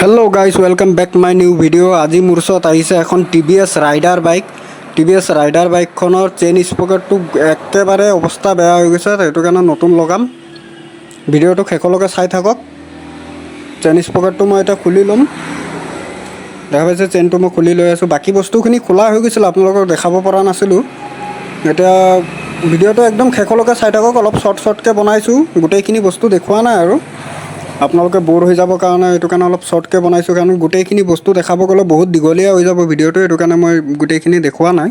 Hello guys welcome back my new video. आज मोर ओसत एखन TVS राइडार bike खनर chain स्पकेट एकेबारे अवस्था बेया हो गई है कारण नतुन लगाम। भिडिओ शेषলৈকে চাই থাকক। चेन स्पकेट मैं এটা खुली लम। দেখা পাইছে চেইনটো मैं खुली লৈ আছো। बाकी বস্তুখিনি খোলা হৈ গৈছিল আপোনালোকক দেখাব পৰা নাছিলো। এটা ভিডিওটো একদম शेषলৈকে চাই থাকক। অলপ শৰ্টকে বনাইছো। গোটেইখিনি বস্তু দেখুৱা নাই আৰু আপোনালোকে বোৰ হৈ যাব কাৰণে এটো কাৰণে অলপ শৰ্টকে বনাইছো কাৰণ গোটেইখিনি বস্তু দেখাব গলে বহুত দীঘলীয়া হৈ যাব ভিডিওটো। এটো কাৰণে মই গোটেইখিনি দেখুৱা নাই।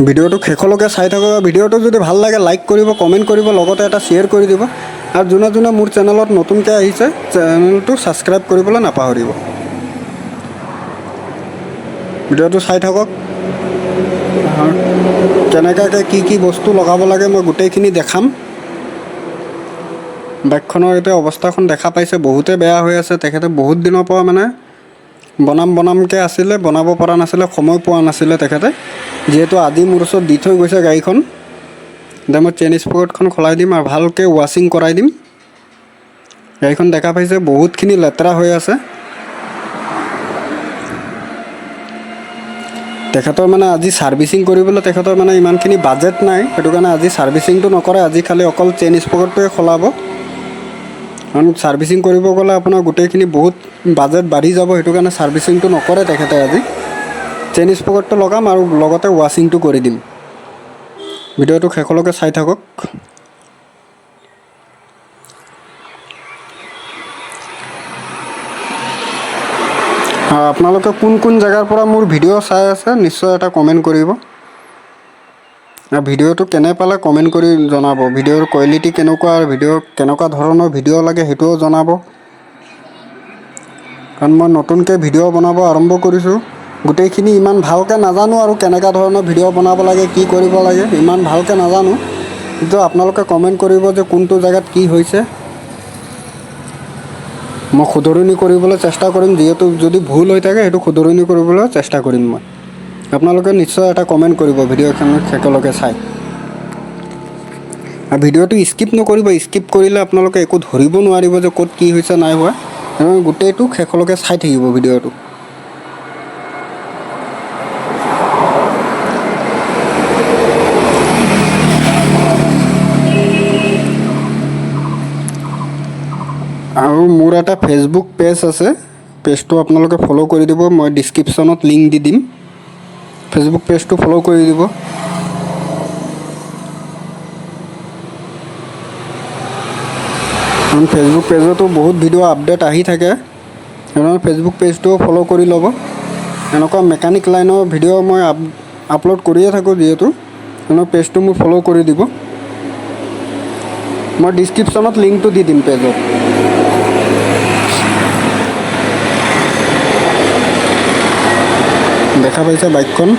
ভিডিওটো शेषলৈকে চাই থাকক। ভিডিওটো যদি ভাল লাগে লাইক কৰিব, কমেন্ট কৰিব, লগতে এটা শেয়াৰ কৰি দিব আৰু যোনে যোনে মোৰ চেনেলত নতুনকৈ আহিছে চেনেলটো সাবস্ক্ৰাইব কৰিবলৈ নাপাহৰিব। ভিডিওটো চাই থাকক। কেনেকৈ কি বস্তু লগাব লাগে মই গোটেইখিনি দেখাম। বাইকখনৰ এটা অৱস্থাখন দেখা পাইছে বহুতে বেয়া হৈ আছে। তেখেতে বহুত দিনৰ পৰা মানে বনামকে আছিলে, বনাব পৰা নাছিলে, সময় পোৱা নাছিলে তেখেতে। যেহেতু আজি মোৰ ওচৰত দি থৈ গৈছে গাড়ীখন, এতিয়া মই চেইন স্পকেটখন খোলাই দিম আৰু ভালকৈ ৱাশ্বিং কৰাই দিম। গাড়ীখন দেখা পাইছে বহুতখিনি লেতেৰা হৈ আছে। তেখেতৰ মানে আজি সাৰ্ভিসিং কৰিবলৈ তেখেতৰ মানে ইমানখিনি বাজেট নাই, সেইটো কাৰণে আজি সাৰ্ভিসিংটো নকৰে। আজি খালি অকল চেইন স্পকেটটোৱে খোলাব। কাৰণ সাৰ্ভিসিং কৰিব গ'লে আপোনাৰ গোটেইখিনি বহুত বাজেট বাঢ়ি যাব, সেইটো কাৰণে সাৰ্ভিসিংটো নকৰে তেখেতে। আজি চেইন স্পকেটটো লগাম আৰু লগতে ৱাশ্বিংটো কৰি দিম। ভিডিওটো शेषলৈকে চাই থাকক। আপোনালোকে কোন জায়গাৰ পৰা মোৰ ভিডিও চাই আছে নিশ্চয় এটা কমেন্ট কৰিব। ভিডিওটো কেনে পালে কমেন্ট কৰি জনাব। ভিডিওৰ কোৱালিটি কেনেকুৱা আৰু ভিডিও কেনেকুৱা ধৰণৰ ভিডিও লাগে হেতুও জনাব। কাৰণ মই নতুনকৈ ভিডিও বনাব আৰম্ভ কৰিছো। গোটেইখিনি ইমান ভালকৈ নাজানো আৰু কেনেকুৱা ধৰণৰ ভিডিও বনাব লাগে, কি কৰিব লাগে ইমান ভালকৈ নাজানো। কিন্তু আপোনালোকে কমেন্ট কৰিব যে কোনটো জায়গাত কি হৈছে। মই শুধৰণি কৰিবলৈ চেষ্টা কৰিম। যেহেতু যদি ভুল হৈ থাকে হেতু শুধৰণি কৰিবলৈ চেষ্টা কৰিম মই। আপোনালোকে নিশ্চয় এটা কমেন্ট কৰিব ভিডিওখন शेषলৈকে চাই। আৰু ভিডিওটো স্কিপ নকৰিব। স্কিপ কৰিলে আপোনালোকে একো ধৰিব নোৱাৰিব যে ক'ত কি হৈছে নাই হোৱা। গোটেইটো शेषলৈকে চাই থাকিব ভিডিওটো। আৰু মোৰ এটা ফেসবুক পেজ আছে, পেজটো আপোনালোকে ফলো কৰি দিব। মই ডেসক্ৰিপচনত লিংক দি দিম। ফেসবুক পেজটো ফলো কৰি দিব। ফেসবুক পেজতো বহুত ভিডিও আপডেট আহি থাকে, সেইকাৰণে ফেসবুক পেজটো ফলো কৰি ল'ব। এনেকুৱা মেকানিক লাইনৰ ভিডিও মই আপলোড কৰিয়ে থাকোঁ, যেহেতু পেজটো মোৰ ফলো কৰি দিব। মই ডেসক্ৰিপচনত লিংকটো দি দিম পেজত। দেখা পাইছে বাইকখন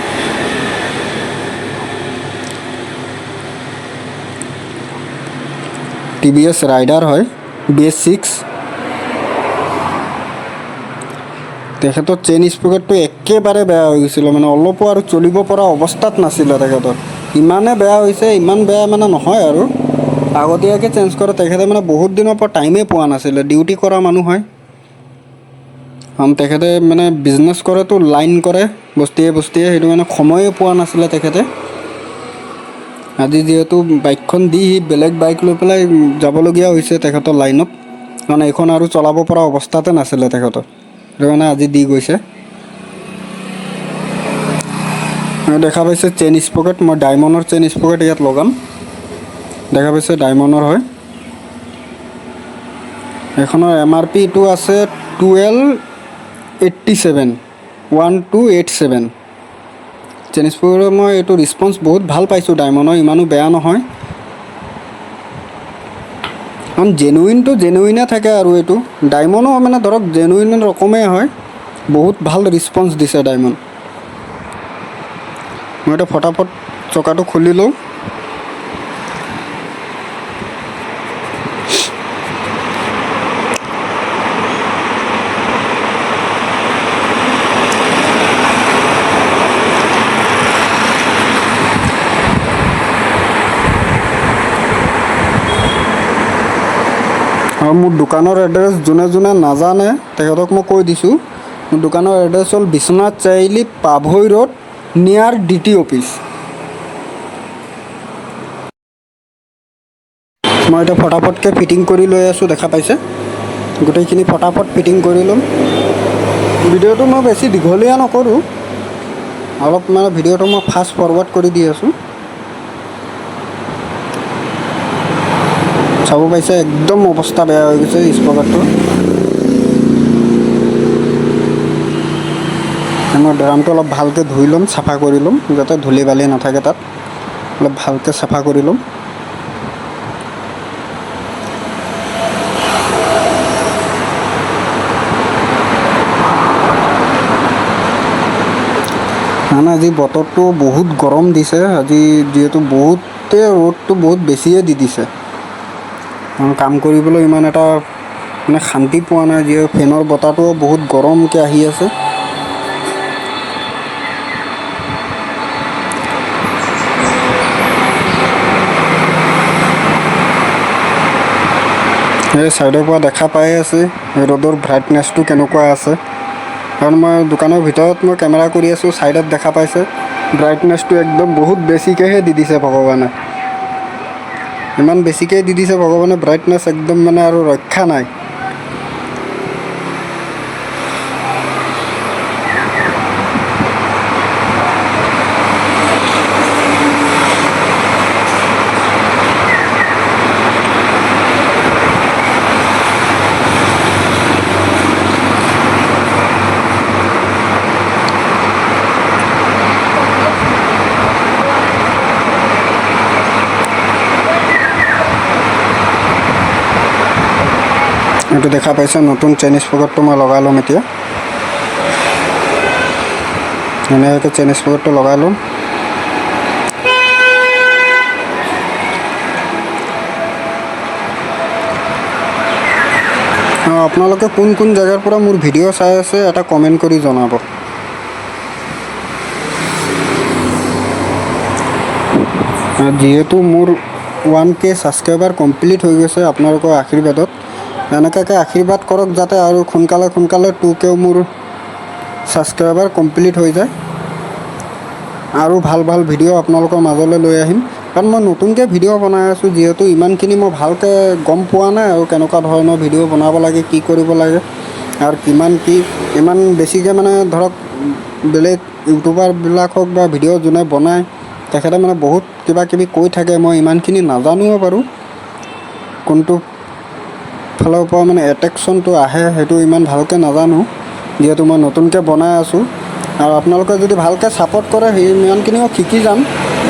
টিভিএস ৰাইডাৰ হয় BS6। তেখেতৰ চেইন স্পকেটটো একেবাৰে বেয়া হৈ গৈছিল, মানে অলপো আৰু চলিব পৰা অৱস্থাত নাছিলে তেখেতৰ। ইমানে বেয়া হৈছে, ইমান বেয়া মানে নহয় আৰু আগতীয়াকৈ চেঞ্জ কৰে তেখেতে। মানে বহুত দিনৰ পৰা টাইমে পোৱা নাছিলে, ডিউটি কৰা মানুহ হয়। তেখেতে মানে বিজনেছ কৰেতো, লাইন কৰে বস্তিয়ে সেইটো মানে সময়ে পোৱা নাছিলে তেখেতে। আজি যেহেতু বাইকখন দি বেলেগ বাইক লৈ পেলাই যাবলগীয়া হৈছে তেখেতৰ লাইনত, কাৰণ এইখন আৰু চলাব পৰা অৱস্থাতে নাছিলে তেখেতৰ, সেইটো কাৰণে আজি দি গৈছে। দেখা পাইছে চেইন স্পকেট, মই ডায়মণ্ডৰ চেইন স্পকেট ইয়াত লগাম। দেখা পাইছে ডায়মণ্ডৰ হয়। এখনৰ MRPটো আছে 1287। চেইন স্পকেটৰ মই এইটো ৰেছপন্স বহুত ভাল পাইছোঁ ডায়মণ্ডৰ, ইমানো বেয়া নহয়। কাৰণ জেনুইনে থাকে আৰু এইটো ডায়মণ্ডো মানে ধৰক জেনুইন ৰকমেই হয়। বহুত ভাল ৰেছপন্স দিছে ডায়মণ্ড। মই এটা ফটাফট চকাটো খুলি লওঁ। মোৰ দোকানৰ এড্ৰেছ যোনে যোনে নাজানে তেখেতক মই কৈ দিছোঁ। মোৰ দোকানৰ এড্ৰেছ হ'ল বিশ্বনাথ চাৰিআলি পাভৈ ৰোড নিয়াৰ DT অফিচ। মই এতিয়া ফটাফটকৈ ফিটিং কৰি লৈ আছোঁ, দেখা পাইছে। গোটেইখিনি ফটাফট ফিটিং কৰি ল'ম। ভিডিঅ'টো মই বেছি দীঘলীয়া নকৰোঁ, অলপ মানে ভিডিঅ'টো মই ফাষ্ট ফৰৱাৰ্ড কৰি দি আছোঁ। চাব পাইছে একদম অৱস্থা বেয়া হৈ গৈছে স্পকাৰটো। মই ড্ৰামটো অলপ ভালকৈ ধুই ল'ম, চাফা কৰি ল'ম, যাতে ধূলি বালি নাথাকে তাত। অলপ ভালকৈ চাফা কৰি ল'ম। মানে আজি বতৰটো বহুত গৰম দিছে, আজি যিহেতু বহুতে ৰ'দটো বহুত বেছিয়ে দি দিছে। কাম কৰিবলৈ ইমান এটা মানে শান্তি পোৱা নাই, যিহেতু ফেনৰ বতাহটোও বহুত গৰমকৈ আহি আছে। এই ছাইডৰ পৰা দেখা পাই আছে ৰ'দৰ ব্ৰাইটনেছটো কেনেকুৱা আছে। কাৰণ মই দোকানৰ ভিতৰত মই কেমেৰা কৰি আছোঁ, ছাইডত দেখা পাইছে ব্ৰাইটনেছটো একদম বহুত বেছিকৈহে দি দিছে ভগৱানে। ইমান বেছিকৈ দি দিছে ভগৱানে ব্ৰাইটনেছ, একদম মানে আৰু ৰক্ষা নাই। এইটো দেখা পাইছে নতুন চেইন স্পকাৰটো মই লগাই ল'ম এতিয়া। এনেকৈ চেইন স্পকাৰটো লগাই ল'ম। আপোনালোকে কোন কোন জেগাৰ পৰা মোৰ ভিডিঅ' চাই আছে এটা কমেণ্ট কৰি জনাব। যিহেতু মোৰ 1K ছাবস্ক্ৰাইবাৰ কমপ্লিট হৈ গৈছে আপোনালোকৰ আশীৰ্বাদত, এনেকুৱাকৈ আশীৰ্বাদ কৰক যাতে আৰু সোনকালে 2K মোৰ ছাবস্ক্ৰাইবাৰ কমপ্লিট হৈ যায়। আৰু ভাল ভাল ভিডিঅ' আপোনালোকৰ মাজলৈ লৈ আহিম। কাৰণ মই নতুনকৈ ভিডিঅ' বনাই আছোঁ, যিহেতু ইমানখিনি মই ভালকৈ গম পোৱা নাই আৰু কেনেকুৱা ধৰণৰ ভিডিঅ' বনাব লাগে, কি কৰিব লাগে আৰু কিমান কি ইমান বেছিকৈ মানে ধৰক বেলেগ ইউটিউবাৰবিলাক হওক বা ভিডিঅ' যোনে বনায় তেখেতে মানে বহুত কিবা কিবি কৈ থাকে, মই ইমানখিনি নাজানোও বাৰু। কোনটো ফালৰ পৰা মানে এট্ৰেকশ্যনটো আহে সেইটো ইমান ভালকৈ নাজানো, যিহেতু মই নতুনকৈ বনাই আছোঁ। আৰু আপোনালোকে যদি ভালকৈ ছাপোৰ্ট কৰে সেই ইমানখিনিও শিকি যাম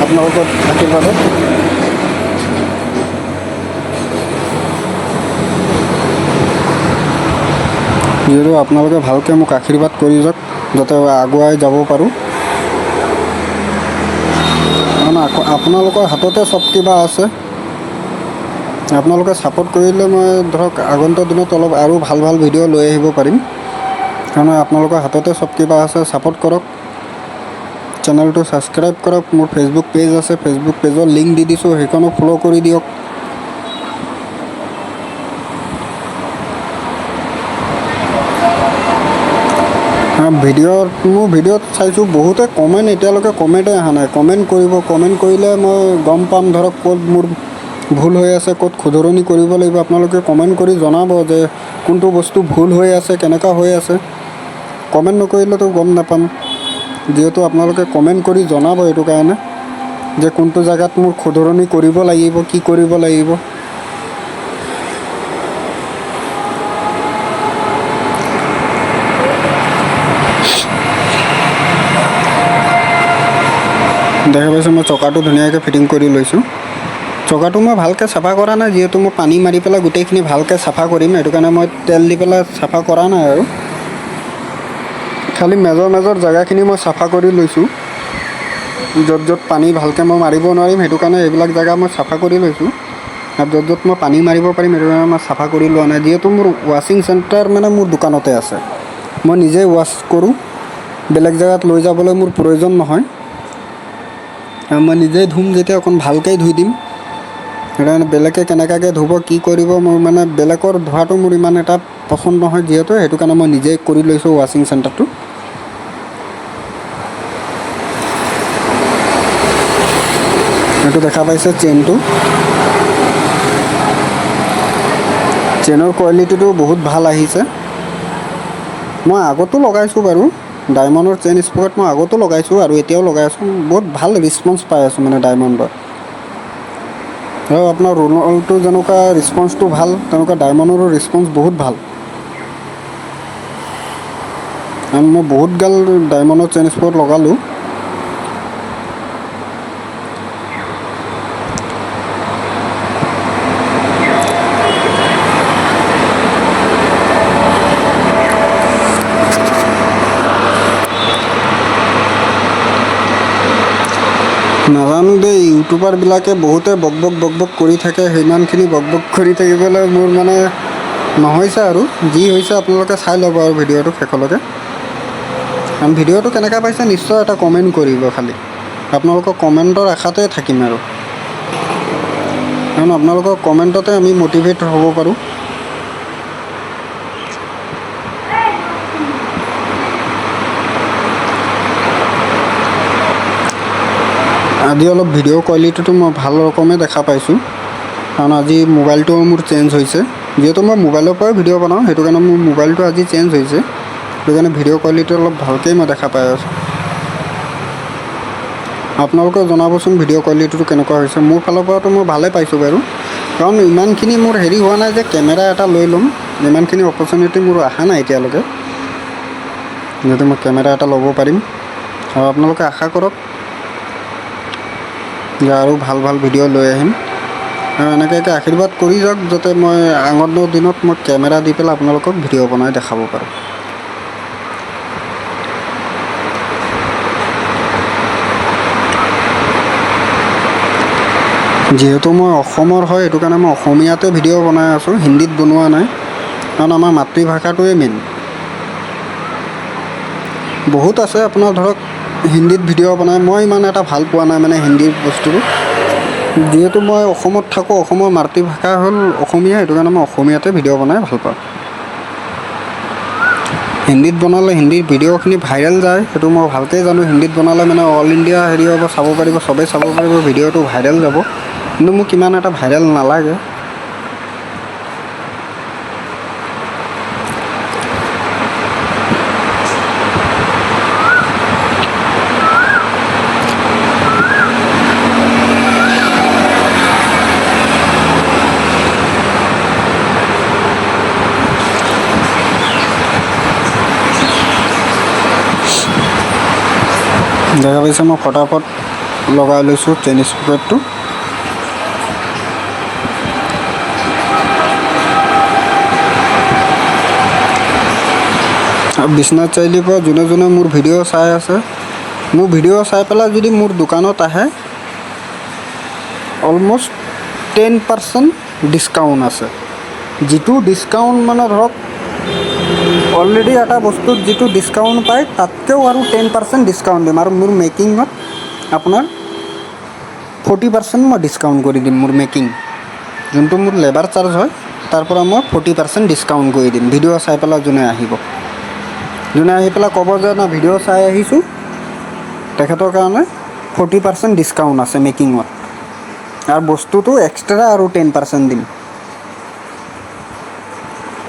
আপোনালোকৰ আশীৰ্বাদত। যিহেতু আপোনালোকে ভালকৈ মোক আশীৰ্বাদ কৰি যাওক যাতে আগুৱাই যাব পাৰোঁ। কাৰণ আপোনালোকৰ হাততে চব কিবা আছে। আপোনালোকে ছাপোৰ্ট কৰিলে মই ধৰক আগন্তুক দিনত অলপ আৰু ভাল ভাল ভিডিঅ' লৈ আহিব পাৰিম। কাৰণ আপোনালোকৰ হাততে চব কিবা আছে। ছাপোৰ্ট কৰক, চেনেলটো ছাবস্ক্ৰাইব কৰক। মোৰ ফেচবুক পেজ আছে, ফেচবুক পেজৰ লিংক দি দিছোঁ, সেইখনো ফ'ল' কৰি দিয়ক। মোৰ ভিডিঅ'ত চাইছোঁ বহুতে কমেণ্ট এতিয়ালৈকে কমেণ্টেই অহা নাই। কমেণ্ট কৰিব, কমেণ্ট কৰিলে মই গম পাম ধৰক ক'ত মোৰ ভুল হৈ আছে, ক'ত শুধৰণি কৰিব লাগিব। আপোনালোকে কমেণ্ট কৰি জনাব যে কোনটো বস্তু ভুল হৈ আছে, কেনেকুৱা হৈ আছে। কমেণ্ট নকৰিলেতো গম নাপাম, যিহেতু আপোনালোকে কমেণ্ট কৰি জনাব এইটো কাৰণে যে কোনটো জেগাত মোৰ শুধৰণি কৰিব লাগিব, কি কৰিব লাগিব। দেখা পাইছোঁ মই চকাটো ধুনীয়াকৈ ফিটিং কৰি লৈছোঁ। চকাটো মই ভালকৈ চাফা কৰা নাই, যিহেতু মই পানী মাৰি পেলাই গোটেইখিনি ভালকৈ চাফা কৰিম, সেইটো কাৰণে মই তেল দি পেলাই চাফা কৰা নাই আৰু খালি মেজৰ জেগাখিনি মই চাফা কৰি লৈছোঁ। য'ত পানী ভালকৈ মই মাৰিব নোৱাৰিম সেইটো কাৰণে এইবিলাক জেগা মই চাফা কৰি লৈছোঁ। আৰু য'ত মই পানী মাৰিব পাৰিম সেইটো কাৰণে মই চাফা কৰি লোৱা নাই। যিহেতু মোৰ ৱাশ্বিং চেণ্টাৰ মানে মোৰ দোকানতে আছে, মই নিজেই ৱাশ্ব কৰোঁ, বেলেগ জেগাত লৈ যাবলৈ মোৰ প্ৰয়োজন নহয়। মই নিজেই ধুম, যেতিয়া অকণ ভালকৈ ধুই দিম। সেইকাৰণে বেলেগে কেনেকুৱাকৈ ধুব কি কৰিব মোৰ মানে বেলেগৰ ধোৱাটো মোৰ ইমান এটা পচন্দ নহয় যিহেতু সেইটো কাৰণে মই নিজেই কৰি লৈছোঁ ৱাশ্বিং চেণ্টাৰটো। এইটো দেখা পাইছে চেইনটো, চেইনৰ কোৱালিটিটো বহুত ভাল আহিছে। মই আগতো লগাইছোঁ বাৰু, ডায়মণ্ডৰ চেইন স্পকেট মই আগতো লগাইছোঁ আৰু এতিয়াও লগাই আছোঁ। বহুত ভাল ৰেচপন্স পাই আছোঁ মানে ডায়মণ্ডৰ। আৰু আপোনাৰ ৰোলটো যেনেকুৱা ৰেচপন্সটো ভাল তেনেকুৱা ডায়মণ্ডৰো ৰেচপন্স বহুত ভাল। আৰু মই বহুত গাল ডায়মণ্ডৰ চেইন স্পকেট লগালোঁ। নাজানো দেই, ইউটিউবাৰবিলাকে বহুতে বক বক কৰি থাকে, সিমানখিনি বক কৰি থাকিবলৈ মোৰ মানে নহৈছে আৰু যি হৈছে আপোনালোকে চাই ল'ব আৰু ভিডিঅ'টো শেষলৈকে। কাৰণ ভিডিঅ'টো কেনেকৈ পাইছে নিশ্চয় এটা কমেণ্ট কৰিব, খালি আপোনালোকৰ কমেণ্টৰ আশাতে থাকিম আৰু কাৰণ আপোনালোকৰ কমেণ্টতে আমি মটিভেট হ'ব পাৰোঁ। আজি অলপ ভিডিঅ' কোৱালিটিটো মই ভাল ৰকমে দেখা পাইছোঁ, কাৰণ আজি মোবাইলটো মোৰ চেঞ্জ হৈছে। যিহেতু মই মোবাইলৰ পৰাই ভিডিঅ' বনাওঁ, সেইটো কাৰণে মোৰ মোবাইলটো আজি চেঞ্জ হৈছে, সেইটো কাৰণে ভিডিঅ' কোৱালিটি অলপ ভালকেই মই দেখা পাই আছোঁ। আপোনালোকে জনাবচোন ভিডিঅ' কোৱালিটিটো কেনেকুৱা হৈছে। মোৰ ফালৰ পৰাতো মই ভালেই পাইছোঁ বাৰু, কাৰণ ইমানখিনি মোৰ হেৰি হোৱা নাই যে কেমেৰা এটা লৈ ল'ম, ইমানখিনি অপৰচুনিটি মোৰ অহা নাই এতিয়ালৈকে, যিহেতু মই কেমেৰা এটা ল'ব পাৰিম। আৰু আপোনালোকে আশা কৰক যে আৰু ভাল ভাল ভিডিঅ' লৈ আহিম, আৰু এনেকৈ আশীৰ্বাদ কৰি যাওক যাতে মই আগন্তুক দিনত মই কেমেৰা দি পেলাই আপোনালোকক ভিডিঅ' বনাই দেখাব পাৰোঁ। যিহেতু মই অসমৰ হয়, সেইটো কাৰণে মই অসমীয়াতে ভিডিঅ' বনাই আছোঁ, হিন্দীত বনোৱা নাই, কাৰণ আমাৰ মাতৃভাষাটোৱে মেইন। বহুত আছে আপোনাৰ ধৰক হিন্দীত ভিডিঅ' বনাই, মই ইমান এটা ভাল পোৱা নাই মানে হিন্দীৰ বস্তুটো। যিহেতু মই অসমত থাকোঁ, অসমৰ মাতৃভাষা হ'ল অসমীয়া, সেইটো কাৰণে মই অসমীয়াতে ভিডিঅ' বনাই ভাল পাওঁ। হিন্দীত বনালে হিন্দীৰ ভিডিঅ'খিনি ভাইৰেল যায়, সেইটো মই ভালকৈ জানো। হিন্দীত বনালে মানে অল ইণ্ডিয়া হেৰি হ'ব, চাব পাৰিব, চবেই চাব পাৰিব, ভিডিঅ'টো ভাইৰেল যাব। কিন্তু মোক ইমান এটা ভাইৰেল নালাগে। দেখা পাইছে মই ফটাফট লগাই লৈছোঁ চেইন স্পকেটটো। আৰু বিশ্বনাথ চাৰিআলিৰ পৰা যোনে যোনে মোৰ ভিডিঅ' চাই আছে, মোৰ ভিডিঅ' চাই পেলাই যদি মোৰ দোকানত আহে, অলম'ষ্ট 10% ডিছকাউণ্ট আছে। যিটো ডিছকাউণ্ট মানে ধৰক অলৰেডি এটা বস্তুত যিটো ডিছকাউণ্ট পায় তাতকৈও আৰু 10% ডিছকাউণ্ট দিম। আৰু মোৰ মেকিঙত আপোনাৰ 40% মই ডিছকাউণ্ট কৰি দিম। মোৰ মেকিং যোনটো মোৰ লেবাৰ চাৰ্জ হয় তাৰ পৰা মই 40% ডিছকাউণ্ট কৰি দিম। ভিডিঅ' চাই পেলাই যোনে আহিব, যোনে আহি পেলাই ক'ব যে না ভিডিঅ' চাই আহিছোঁ, তেখেতৰ কাৰণে 40% ডিছকাউণ্ট আছে মেকিঙত, আৰু বস্তুটো এক্সট্ৰা আৰু 10% দিম।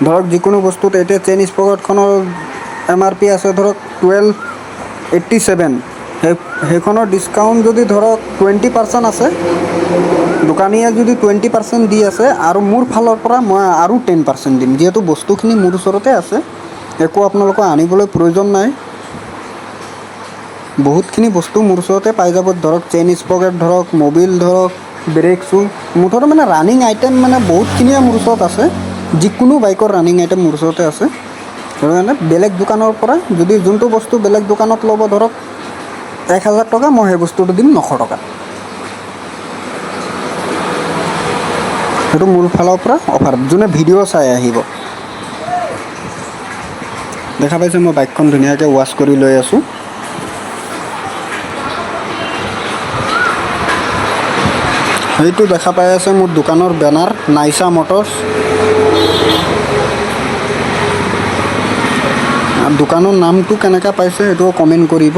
ধৰক যিকোনো বস্তুত এতিয়া চেইন স্পকেটখনৰ MRP আছে ধৰক 1287, সেইখনৰ ডিছকাউণ্ট যদি ধৰক 20% আছে, দোকানীয়ে যদি 20% দি আছে, আৰু মোৰ ফালৰ পৰা মই আৰু 10% দিম। যিহেতু বস্তুখিনি মোৰ ওচৰতে আছে, একো আপোনালোকৰ আনিবলৈ প্ৰয়োজন নাই, বহুতখিনি বস্তু মোৰ ওচৰতে পাই যাব। ধৰক চেইন স্পকেট ধৰক, মবিল ধৰক, ব্ৰেক শ্বু, মুঠতে মানে ৰানিং আইটেম মানে বহুতখিনিয়ে মোৰ ওচৰত আছে। যিকোনো বাইকৰ ৰানিং আইটেম মোৰ ওচৰতে আছে। সেইটো কাৰণে বেলেগ দোকানৰ পৰা যদি যোনটো বস্তু বেলেগ দোকানত ল'ব ধৰক 1000 টকা, মই সেই বস্তুটো দিম 900 টকা। সেইটো মোৰ ফালৰ পৰা অফাৰ, যোনে ভিডিঅ' চাই আহিব। দেখা পাইছে মই বাইকখন ধুনীয়াকৈ ৱাছ কৰি লৈ আছোঁ। এইটো দেখা পাই আছে মোৰ দোকানৰ বেনাৰ নাইসা মটৰ্ছ। দোকানৰ নামটো কেনেকৈ পাইছে সেইটো কমেণ্ট কৰিব।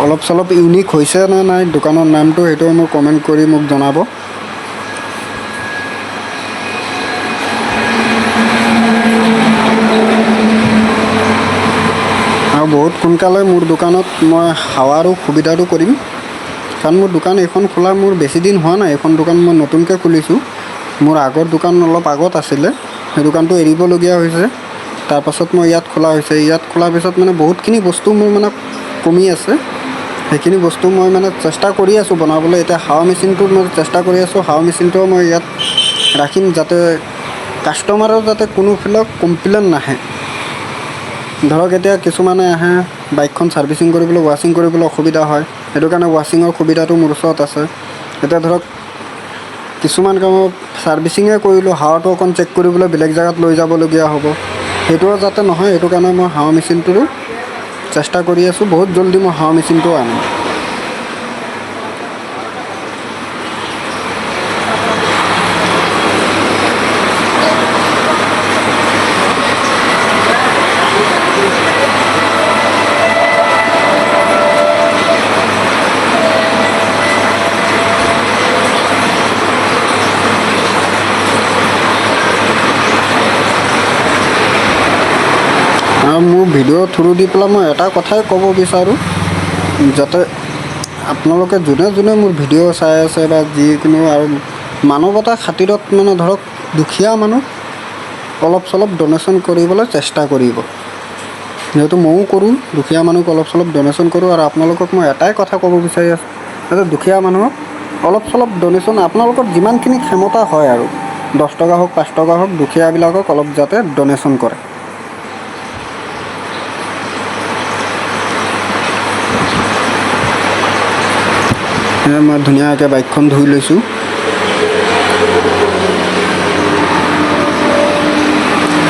অলপ চলপ ইউনিক হৈছে নে নাই দোকানৰ নামটো সেইটো মোক কমেণ্ট কৰি মোক জনাব। আৰু বহুত সোনকালে মোৰ দোকানত মই হাৱাৰো সুবিধাটো কৰিম, কাৰণ মোৰ দোকান এইখন খোলা মোৰ বেছি দিন হোৱা নাই। এইখন দোকান মই নতুনকৈ খুলিছোঁ। মোৰ আগৰ দোকান অলপ আগত আছিলে, সেই দোকানটো এৰিবলগীয়া হৈছে। তাৰপাছত মই ইয়াত খোলা হৈছে। ইয়াত খোলাৰ পিছত মানে বহুতখিনি বস্তু মোৰ মানে কমি আছে। সেইখিনি বস্তু মই মানে চেষ্টা কৰি আছোঁ বনাবলৈ। এতিয়া হাৱা মেচিনটো মই চেষ্টা কৰি আছোঁ, হাৱা মেচিনটোও মই ইয়াত ৰাখিম যাতে কাষ্টমাৰৰ যাতে কোনোফালে কমপ্লেইন নাহে। ধৰক এতিয়া কিছুমানে আহে বাইকখন ছাৰ্ভিচিং কৰিবলৈ, ৱাশ্বিং কৰিবলৈ অসুবিধা হয়, সেইটো কাৰণে ৱাশ্বিঙৰ সুবিধাটো মোৰ ওচৰত আছে। এতিয়া ধৰক কিছুমান কামত ছাৰ্ভিচিঙে কৰিলোঁ, হাৱাটো অকণ চেক কৰিবলৈ বেলেগ জেগাত লৈ যাবলগীয়া হ'ব, সেইটোও যাতে নহয় সেইটো কাৰণে মই হাৱা মেচিনটোৰো চেষ্টা কৰি আছোঁ। বহুত জল্দি মই হাৱা মেচিনটো আনিম। আৰু মোৰ ভিডিঅ' থ্ৰু দি পেলাই মই এটা কথাই ক'ব বিচাৰোঁ, যাতে আপোনালোকে যোনে যোনে মোৰ ভিডিঅ' চাই আছে বা যিকোনো আৰু মানৱতাৰ খাতিৰত মানে ধৰক দুখীয়া মানুহ অলপ চলপ ডনেশ্যন কৰিবলৈ চেষ্টা কৰিব। যিহেতু ময়ো কৰোঁ, দুখীয়া মানুহক অলপ চলপ ডনেশ্যন কৰোঁ। আৰু আপোনালোকক মই এটাই কথা ক'ব বিচাৰি আছোঁ, যাতে দুখীয়া মানুহক অলপ চলপ ডনেশ্যন আপোনালোকৰ যিমানখিনি ক্ষমতা হয় আৰু 10 টকা হওক 5 টকা হওক দুখীয়াবিলাকক অলপ যাতে ডনেশ্যন কৰে। মই ধুনীয়াকৈ বাইকখন ধুই লৈছোঁ।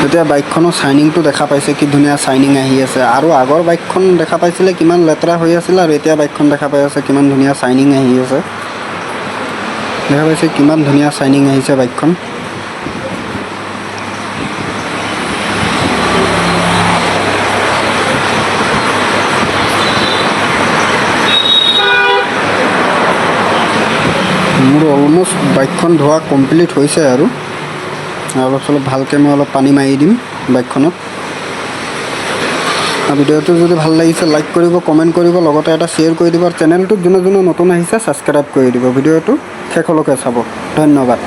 এতিয়া বাইকখনৰ চাইনিংটো দেখা পাইছে, কি ধুনীয়া চাইনিং আহি আছে। আৰু আগৰ বাইকখন দেখা পাইছিলে কিমান লেতেৰা হৈ আছিলে, আৰু এতিয়া বাইকখন দেখা পাই আছে কিমান ধুনীয়া চাইনিং আহি আছে। দেখা পাইছে কিমান ধুনীয়া চাইনিং আহিছে বাইকখন। মোৰ অলমষ্ট বাইকখন ধোৱা কমপ্লিট হৈছে আৰু অলপ চলপ ভালকৈ মই অলপ পানী মাৰি দিম বাইকখনত। ভিডিঅ'টো যদি ভাল লাগিছে লাইক কৰিব, কমেণ্ট কৰিব, লগতে এটা শ্বেয়াৰ কৰি দিব। আৰু চেনেলটোত যোনে যোনে নতুন আহিছে ছাবস্ক্ৰাইব কৰি দিব। ভিডিঅ'টো শেষলৈকে চাব। ধন্যবাদ।